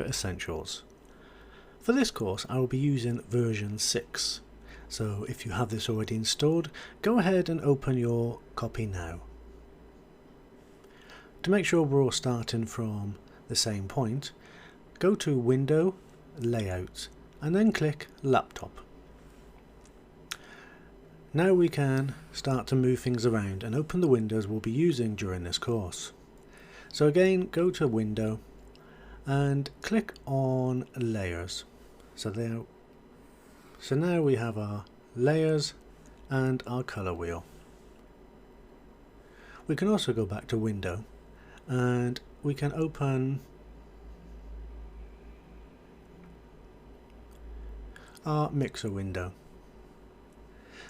Essentials. For this course I will be using version 6, so if you have this already installed, go ahead and open your copy now. To make sure we're all starting from the same point, go to Window, Layout, and then click Laptop. Now we can start to move things around and open the windows we'll be using during this course. So again, go to Window and click on Layers. So now we have our layers and our color wheel. We can also go back to Window and we can open our mixer window.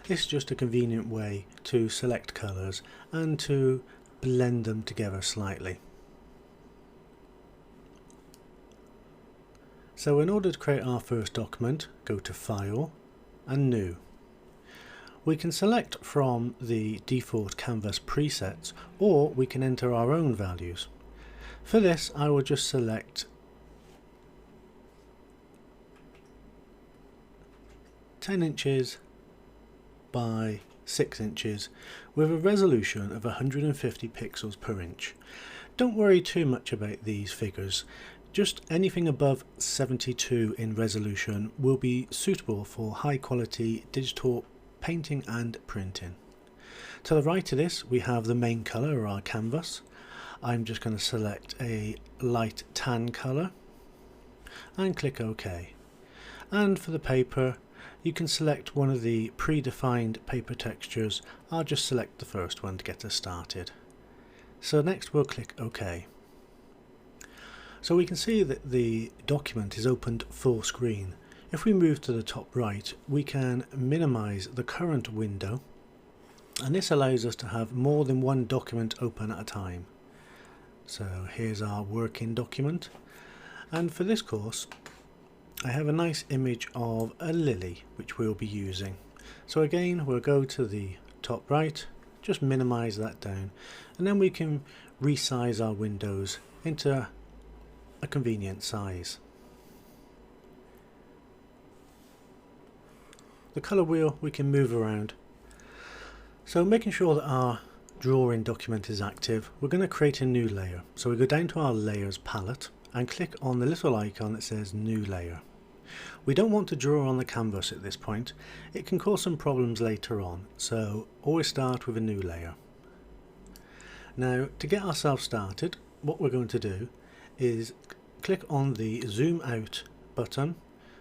This is just a convenient way to select colors and to blend them together slightly. So in order to create our first document, go to File and New. We can select from the default canvas presets, or we can enter our own values. For this I will just select 10 inches by 6 inches with a resolution of 150 pixels per inch. Don't worry too much about these figures. Just anything above 72 in resolution will be suitable for high quality digital painting and printing. To the right of this we have the main colour, or our canvas. I'm just going to select a light tan colour and click OK. And for the paper, you can select one of the predefined paper textures. I'll just select the first one to get us started. So next we'll click OK. So we can see that the document is opened full screen. If we move to the top right, we can minimize the current window, and this allows us to have more than one document open at a time. So here's our working document, and for this course I have a nice image of a lily which we'll be using. So again, we'll go to the top right, just minimize that down, and then we can resize our windows into a convenient size. The color wheel we can move around. So making sure that our drawing document is active, we're going to create a new layer. So we go down to our layers palette and click on the little icon that says new layer. We don't want to draw on the canvas at this point. It can cause some problems later on, so always start with a new layer. Now to get ourselves started, what we're going to do is click on the zoom out button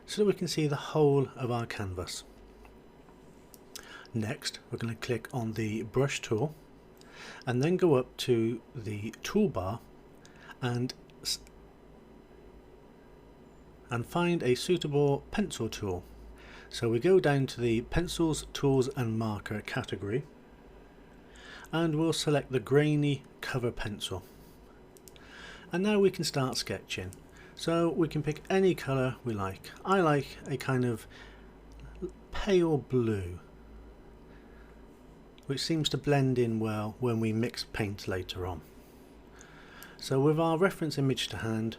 so that we can see the whole of our canvas. Next we're going to click on the brush tool and then go up to the toolbar and find a suitable pencil tool. So we go down to the pencils, tools and marker category and we'll select the grainy cover pencil. And now we can start sketching. So we can pick any colour we like. I like a kind of pale blue, which seems to blend in well when we mix paint later on. So with our reference image to hand,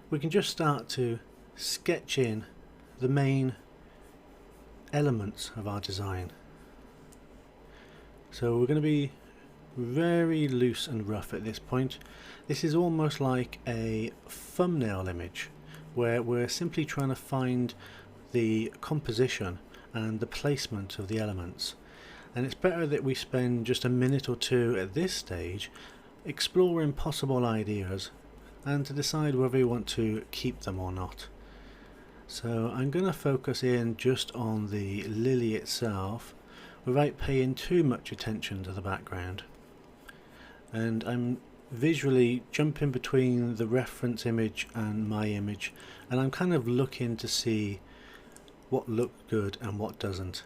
we can just start to sketch in the main elements of our design. So we're going to be very loose and rough at this point. This is almost like a thumbnail image where we're simply trying to find the composition and the placement of the elements, and it's better that we spend just a minute or two at this stage exploring possible ideas and to decide whether we want to keep them or not. So I'm going to focus in just on the lily itself without paying too much attention to the background. And I'm visually jumping between the reference image and my image, and I'm kind of looking to see what looks good and what doesn't.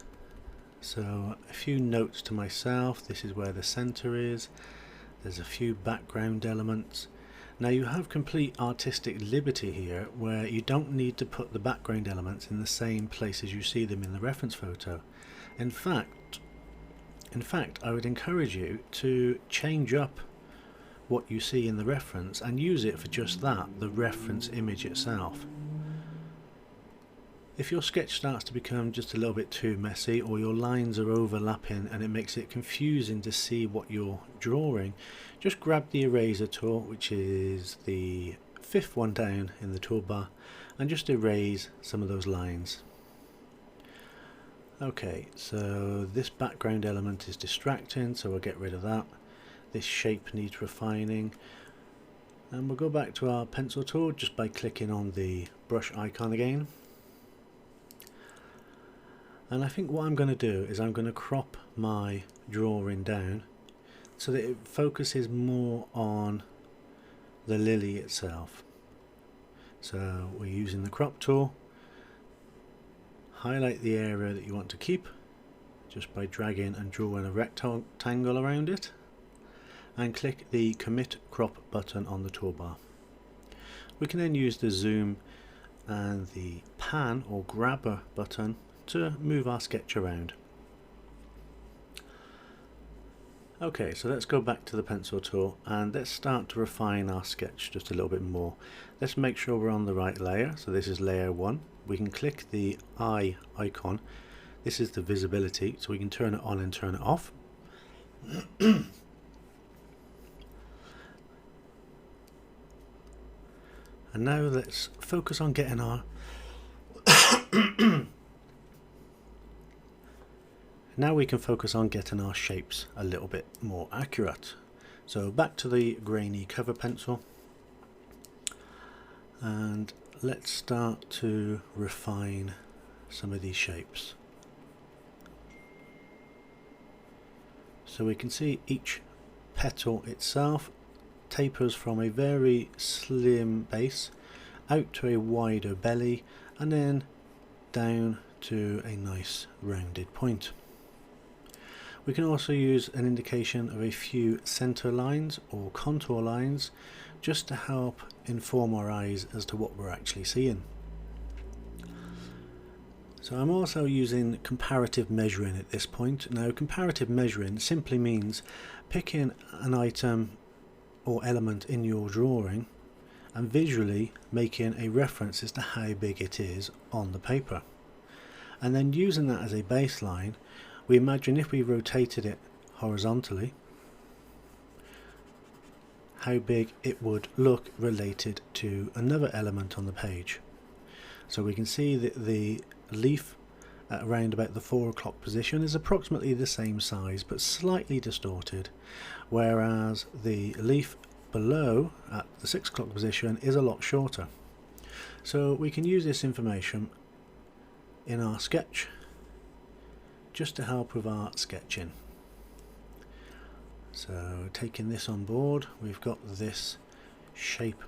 So a few notes to myself: this is where the center is, there's a few background elements. Now you have complete artistic liberty here, where you don't need to put the background elements in the same place as you see them in the reference photo. In fact, I would encourage you to change up what you see in the reference and use it for just that, the reference image itself. If your sketch starts to become just a little bit too messy, or your lines are overlapping and it makes it confusing to see what you're drawing, just grab the eraser tool, which is the 5th one down in the toolbar, and just erase some of those lines. Okay, so this background element is distracting, so we'll get rid of that. This shape needs refining, and we'll go back to our pencil tool just by clicking on the brush icon again. And I think what I'm going to do is I'm going to crop my drawing down so that it focuses more on the lily itself. So we're using the crop tool. Highlight the area that you want to keep just by dragging and drawing a rectangle around it, and click the Commit Crop button on the toolbar. We can then use the Zoom and the Pan or Grabber button to move our sketch around. Okay, so let's go back to the pencil tool and let's start to refine our sketch just a little bit more. Let's make sure we're on the right layer. So this is layer 1. We can click the eye icon. This is the visibility, so we can turn it on and turn it off. And now let's focus on getting our Now we can focus on getting our shapes a little bit more accurate. So back to the grainy cover pencil, and let's start to refine some of these shapes. So we can see each petal itself tapers from a very slim base out to a wider belly and then down to a nice rounded point. We can also use an indication of a few center lines or contour lines just to help inform our eyes as to what we're actually seeing. So I'm also using comparative measuring at this point. Now, comparative measuring simply means picking an item or element in your drawing and visually making a reference as to how big it is on the paper, and then using that as a baseline. We imagine if we rotated it horizontally, how big it would look related to another element on the page. So we can see that the leaf at around about the 4 o'clock position is approximately the same size but slightly distorted, whereas the leaf below at the 6 o'clock position is a lot shorter. So we can use this information in our sketch just to help with our sketching. So taking this on board, we've got this shape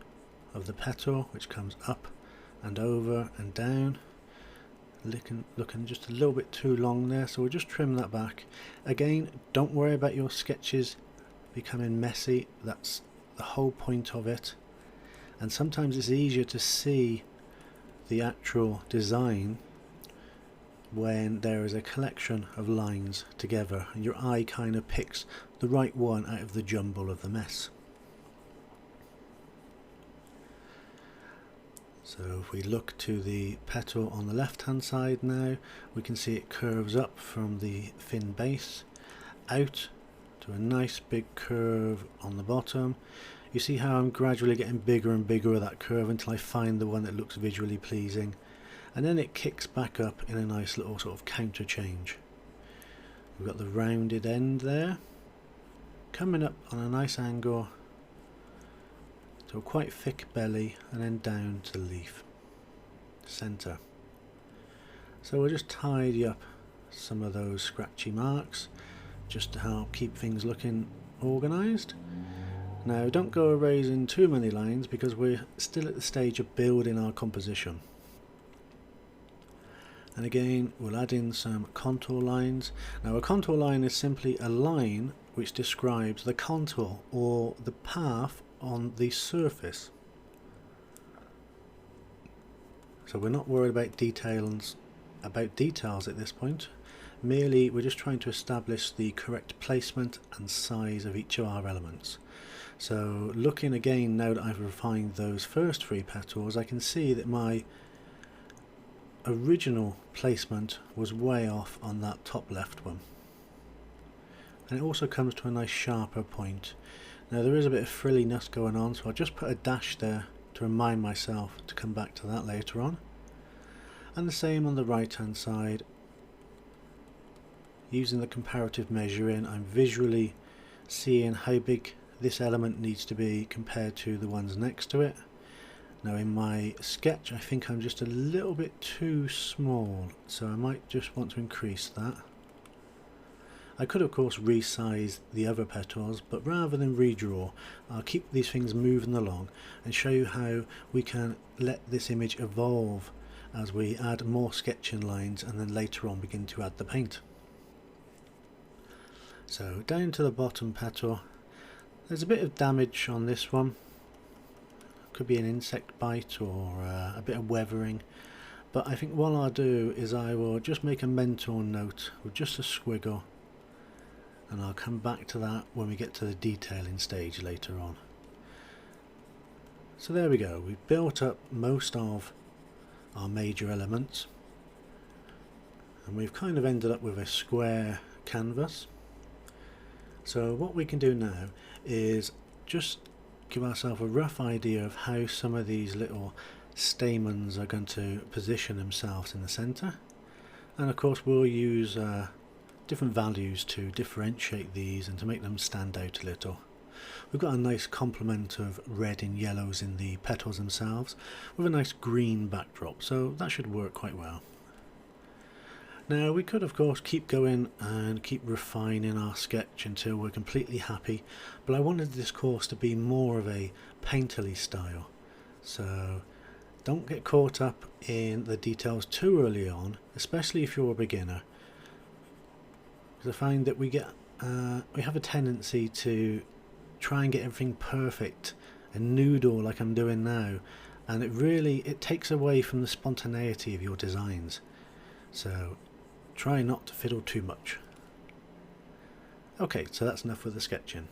of the petal which comes up and over and down, looking just a little bit too long there, so we'll just trim that back. Again, don't worry about your sketches becoming messy, that's the whole point of it, and sometimes it's easier to see the actual design when there is a collection of lines together and your eye kind of picks the right one out of the jumble of the mess. So if we look to the petal on the left hand side now, we can see it curves up from the thin base out to a nice big curve on the bottom. You see how I'm gradually getting bigger and bigger of that curve until I find the one that looks visually pleasing, and then it kicks back up in a nice little sort of counter change. We've got the rounded end there coming up on a nice angle to a quite thick belly and then down to the leaf center. So we'll just tidy up some of those scratchy marks just to help keep things looking organized. Now don't go erasing too many lines because we're still at the stage of building our composition. And again, we'll add in some contour lines. Now a contour line is simply a line which describes the contour or the path on the surface. So we're not worried about details at this point, Merely we're just trying to establish the correct placement and size of each of our elements. So looking again, now that I've refined those first 3 petals, I can see that my original placement was way off on that top left one. And it also comes to a nice sharper point. Now there is a bit of frilliness going on, so I'll just put a dash there to remind myself to come back to that later on. And the same on the right hand side. Using the comparative measuring, I'm visually seeing how big this element needs to be compared to the ones next to it. Now in my sketch I think I'm just a little bit too small, so I might just want to increase that. I could of course resize the other petals, but rather than redraw, I'll keep these things moving along and show you how we can let this image evolve as we add more sketching lines and then later on begin to add the paint. So down to the bottom petal, there's a bit of damage on this one. Could be an insect bite or a bit of weathering, but I think what I'll do is I will just make a mental note with just a squiggle, and I'll come back to that when we get to the detailing stage later on. So there we go, we've built up most of our major elements and we've kind of ended up with a square canvas. So what we can do now is just give ourselves a rough idea of how some of these little stamens are going to position themselves in the center, and of course we'll use different values to differentiate these and to make them stand out a little. We've got a nice complement of red and yellows in the petals themselves with a nice green backdrop, so that should work quite well. Now we could of course keep going and keep refining our sketch until we're completely happy, but I wanted this course to be more of a painterly style, so don't get caught up in the details too early on, especially if you're a beginner, because I find that we have a tendency to try and get everything perfect and noodle like I'm doing now, and it takes away from the spontaneity of your designs. So try not to fiddle too much. Okay, so that's enough with the sketching.